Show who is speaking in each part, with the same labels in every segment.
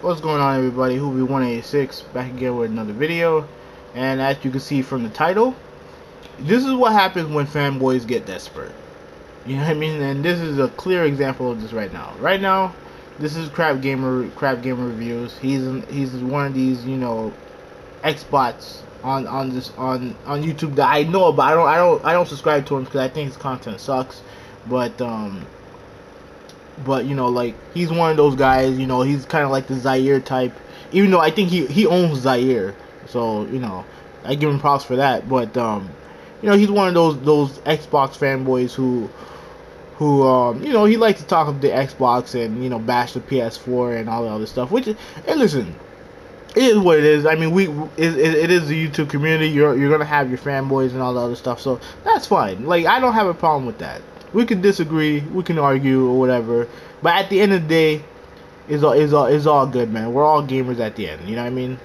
Speaker 1: What's going on, everybody? Hoovy186 back again with another video. And as you can see from the title, this is what happens when fanboys get desperate. You know what I mean? And this is a clear example of this right now. Right now, this is Crapgamer Reviews. He's one of these, Xbots on YouTube that I know about. I don't subscribe to him because I think his content sucks. But like, he's one of those guys. He's kind of like the Zaire type. Even though I think he owns Zaire, so I give him props for that. But he's one of those Xbox fanboys who he likes to talk about the Xbox and bash the PS4 and all the other stuff. Which, and listen, it is what it is. I mean, it is the YouTube community. You're gonna have your fanboys and all the other stuff, so that's fine. Like, I don't have a problem with that. We can disagree, we can argue or whatever, but at the end of the day, it's all good, man. We're all gamers at the end. You know what I mean?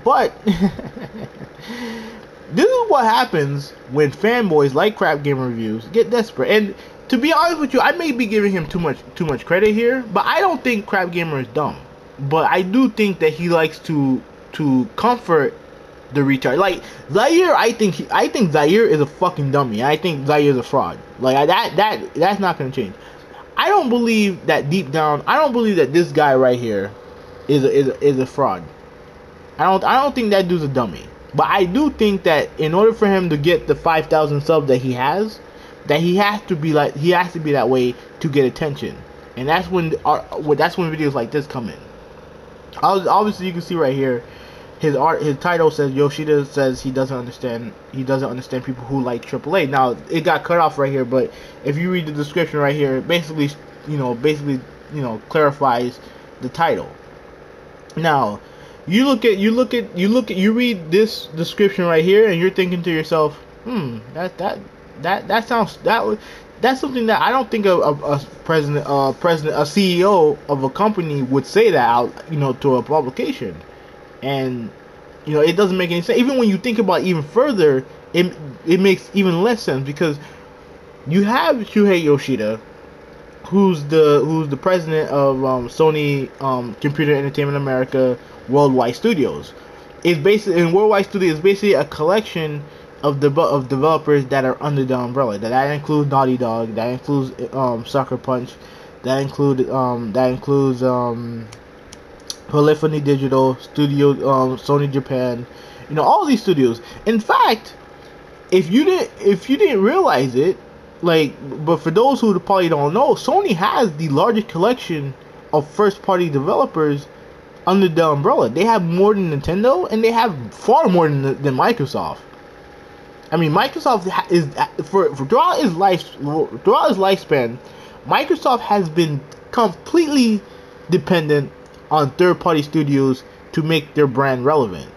Speaker 1: But this is what happens when fanboys like Crapgamer Reviews get desperate. And to be honest with you, I may be giving him too much credit here, but I don't think Crapgamer is dumb. But I do think that he likes to comfort the retard. Like Zaire, I think Zaire is a fucking dummy. I think Zaire is a fraud. Like that's not gonna change. I don't believe that deep down. I don't believe that this guy right here is a fraud. I don't think that dude's a dummy. But I do think that in order for him to get the 5,000 subs that he has to be that way to get attention. And that's when videos like this come in. Obviously, you can see right here, his title says Yoshida says he doesn't understand people who like AAA. Now it got cut off right here, but if you read the description right here, basically clarifies the title. Now you read this description right here, and you're thinking to yourself, that's something that I don't think a president, a CEO of a company would say that out, to a publication. And it doesn't make any sense. Even when you think about it even further, it makes even less sense, because you have Shuhei Yoshida, who's the president of Sony Computer Entertainment America Worldwide Studios. Worldwide Studios is basically a collection of developers that are under the umbrella. That includes Naughty Dog, that includes Sucker Punch, that includes Polyphony Digital Studio, Sony Japan, all these studios. In fact, if you didn't realize it, but for those who probably don't know, Sony has the largest collection of first-party developers under the umbrella. They have more than Nintendo, and they have far more than Microsoft. I mean, Microsoft is throughout its lifespan, Microsoft has been completely dependent on third-party studios to make their brand relevant.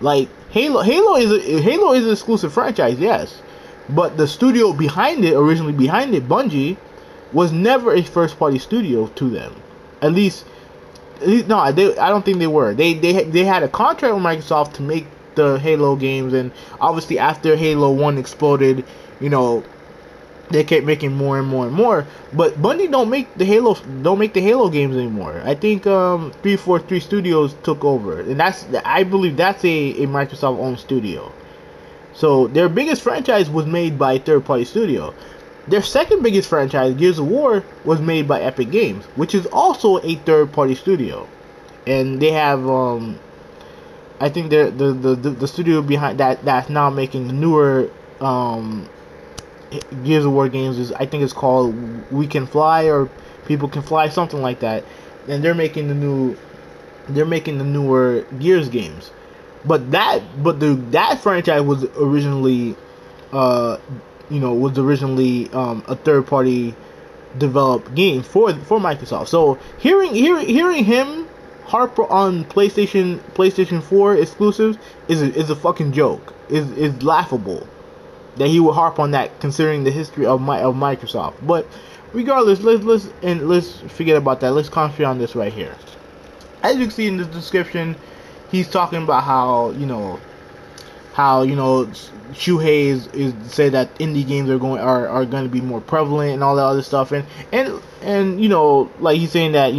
Speaker 1: Like Halo is an exclusive franchise, yes, but the studio originally behind it, Bungie, was never a first-party studio to them. At least no, I don't think they were. They had a contract with Microsoft to make the Halo games, and obviously after Halo 1 exploded, they kept making more and more and more. But Bungie don't make the Halo games anymore. I think 343 Studios took over, and I believe that's a Microsoft owned studio. So their biggest franchise was made by a third-party studio. Their second biggest franchise, Gears of War, was made by Epic Games, which is also a third-party studio. And they have I think the studio behind that's now making the newer Gears of War games I think it's called We Can Fly, or People Can Fly, something like that. And they're making the newer Gears games. But that franchise was originally a third party developed game for Microsoft. So hearing him harp on PlayStation 4 exclusives is a fucking joke. Is laughable that he would harp on that, considering the history of Microsoft. But regardless, let's forget about that. Let's concentrate on this right here. As you can see in the description, he's talking about how Shuhei is said that indie games are going to be more prevalent and all that other stuff, and like he's saying that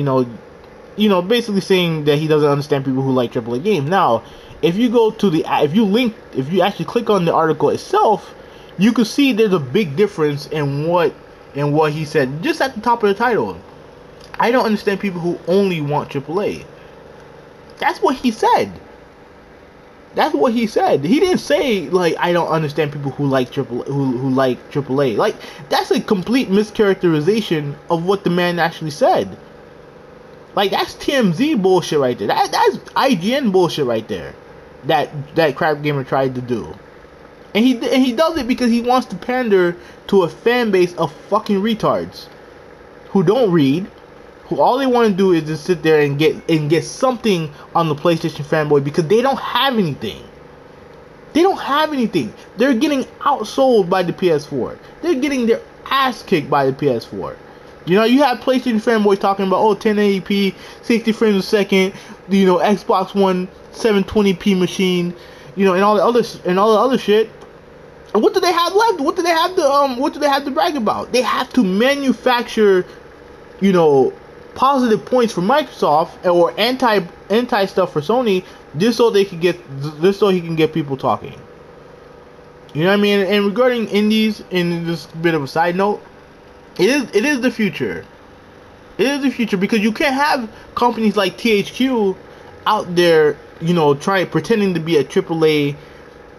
Speaker 1: basically saying that he doesn't understand people who like AAA games. Now, if you go to if you actually click on the article itself, you can see there's a big difference in what he said just at the top of the title. I don't understand people who only want AAA. That's what he said. That's what he said. He didn't say like I don't understand people who like who like AAA. Like that's a complete mischaracterization of what the man actually said. Like that's TMZ bullshit right there. That's IGN bullshit right there. That Crapgamer tried to do. And he does it because he wants to pander to a fan base of fucking retards who don't read, who all they want to do is just sit there and get something on the PlayStation fanboy because they don't have anything. They don't have anything. They're getting outsold by the PS4. They're getting their ass kicked by the PS4. You have PlayStation fanboys talking about 1080p, 60 frames a second, Xbox One 720p machine, and all the other shit. And what do they have left? What do they have to brag about? They have to manufacture, positive points for Microsoft or anti stuff for Sony just so he can get people talking. You know what I mean? And regarding indies, and this bit of a side note, it is the future. It is the future because you can't have companies like THQ out there, pretending to be a AAA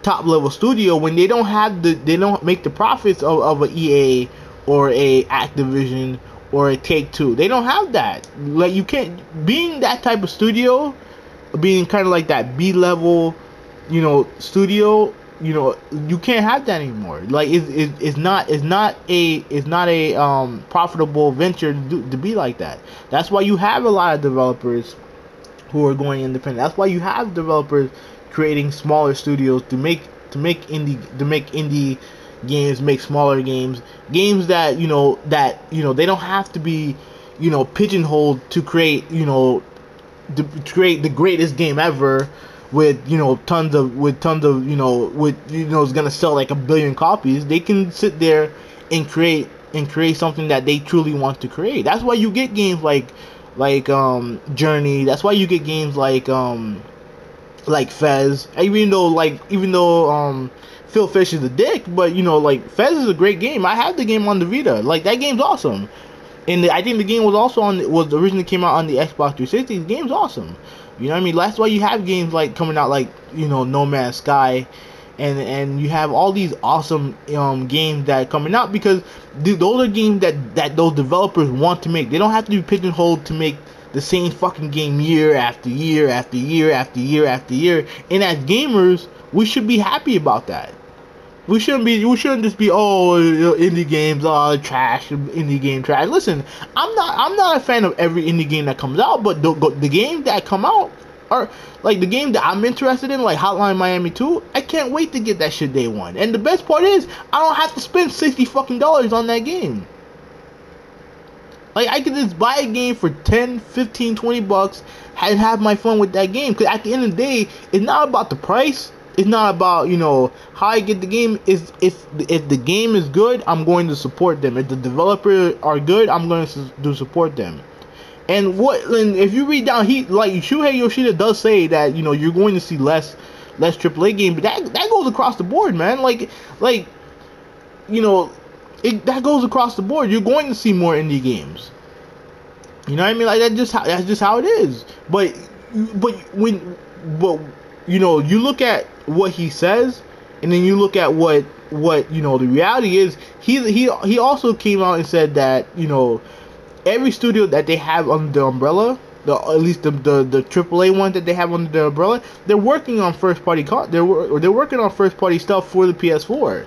Speaker 1: top level studio when they don't make the profits of a EA or a Activision or a Take-Two. They don't have that. Like you can't being that type of studio, being kind of like that B-level, studio. You can't have that anymore. Like it's not a profitable venture to be like that. That's why you have a lot of developers who are going independent. That's why you have developers creating smaller studios to make indie games, make smaller games that they don't have to be pigeonholed to create the greatest game ever with tons of it's gonna sell like 1 billion copies. They can sit there and create something that they truly want to create. That's why you get games like Journey. That's why you get games like Fez. Even though Phil Fish is a dick, but Fez is a great game. I have the game on the Vita. Like that game's awesome. And I think the game was originally came out on the Xbox 360. The game's awesome. You know what I mean? That's why you have games like coming out like No Man's Sky, and you have all these awesome games that are coming out because those are games that those developers want to make. They don't have to be pigeonholed to make the same fucking game year after year after year after year after year. And as gamers, we should be happy about that. We shouldn't just be indie games trash, indie game trash. Listen, I'm not a fan of every indie game that comes out, but the games that come out are like the game that I'm interested in, like Hotline Miami 2. I can't wait to get that shit day one. And the best part is I don't have to spend $60 fucking on that game. Like I could just buy a game for 10, 15, 20 bucks and have my fun with that game. Because at the end of the day, it's not about the price. It's not about how I get the game. If the game is good, I'm going to support them. If the developers are good, I'm going to support them. And if you read down, Shuhei Yoshida does say that you're going to see less AAA games, but that goes across the board, man. That goes across the board. You're going to see more indie games. You know what I mean? Like that's just how it is. But you look at what he says, and then you look at what the reality is. He also came out and said that every studio that they have under the umbrella, at least the AAA one that they have under the umbrella, they're working on first party they're working on first party stuff for the PS4.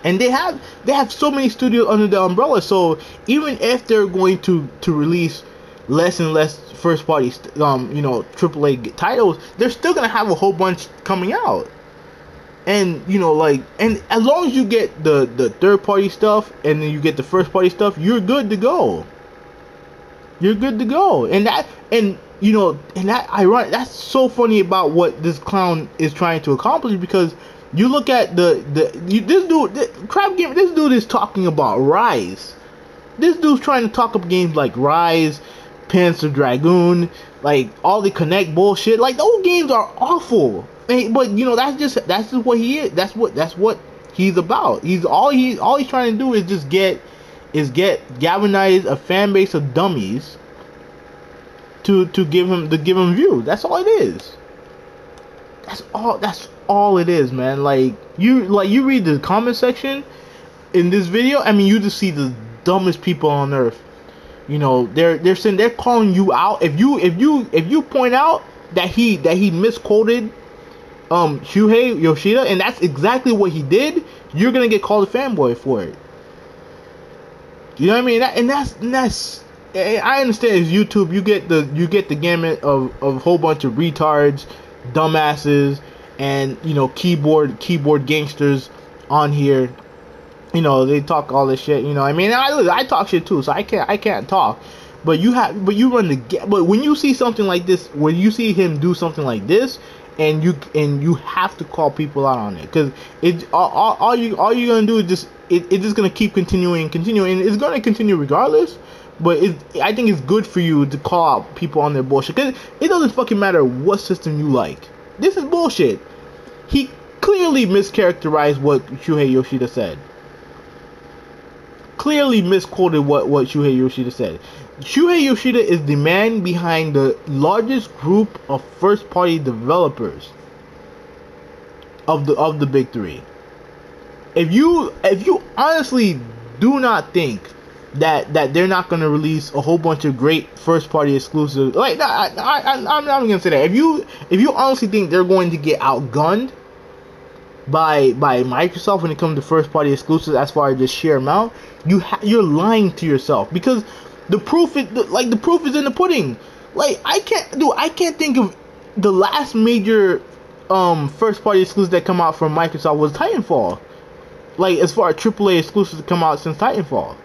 Speaker 1: And they have so many studios under the umbrella, so even if they're going to release less and less first party AAA titles, they're still gonna have a whole bunch coming out. And and as long as you get the third party stuff and then you get the first party stuff, you're good to go. You're good to go. And that ironic, that's so funny about what this clown is trying to accomplish, because you look at this dude is talking about Rise. This dude's trying to talk up games like Rise, Panzer Dragoon, like all the Connect bullshit. Like those games are awful. But you know that's just what he is. That's what he's about. All he's trying to do is just get galvanize a fan base of dummies to give him views. That's all it is. That's all it is, man. Like you read the comment section in this video. I mean, you just see the dumbest people on earth. You know, they're calling you out if you point out that he misquoted Shuhei Yoshida, and that's exactly what he did. You're gonna get called a fanboy for it. You know what I mean? That's I understand it's YouTube. You get the gamut of a whole bunch of retards, dumbasses, and you know keyboard gangsters on here. You know, they talk all this shit. You know, I mean, I talk shit too, so I can't talk. But you run the. But when you see something like this, when you see him do something like this, and you have to call people out on it, because all you're gonna do is just it's just gonna keep continuing, and it's gonna continue regardless. But I think it's good for you to call out people on their bullshit, because it doesn't fucking matter what system you like. This is bullshit. He clearly mischaracterized what Shuhei Yoshida said. Clearly misquoted what Shuhei Yoshida said. Shuhei Yoshida is the man behind the largest group of first-party developers of the big three. If you honestly do not think that they're not going to release a whole bunch of great first-party exclusives, like I'm not gonna say that. If you honestly think they're going to get outgunned by Microsoft when it comes to first-party exclusives as far as the sheer amount, you're lying to yourself, because the proof is in the pudding. Like I can't think of the last major first-party exclusive that come out from Microsoft was Titanfall. Like as far as AAA exclusives to come out since Titanfall.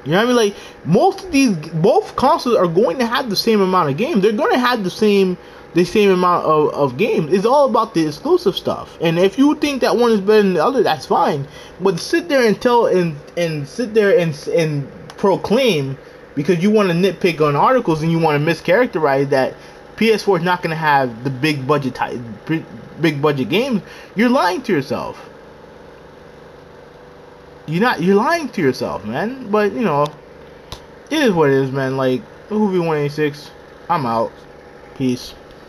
Speaker 1: You know what I mean? Like both consoles are going to have the same amount of games. They're going to have the same amount of games. It's all about the exclusive stuff. And if you think that one is better than the other, that's fine. But sit there and sit there and proclaim, because you want to nitpick on articles and you want to mischaracterize that PS4 is not going to have the big budget games, you're lying to yourself. You're lying to yourself, man. But you know, it is what it is, man. Like Hoovy 186, I'm out. Peace.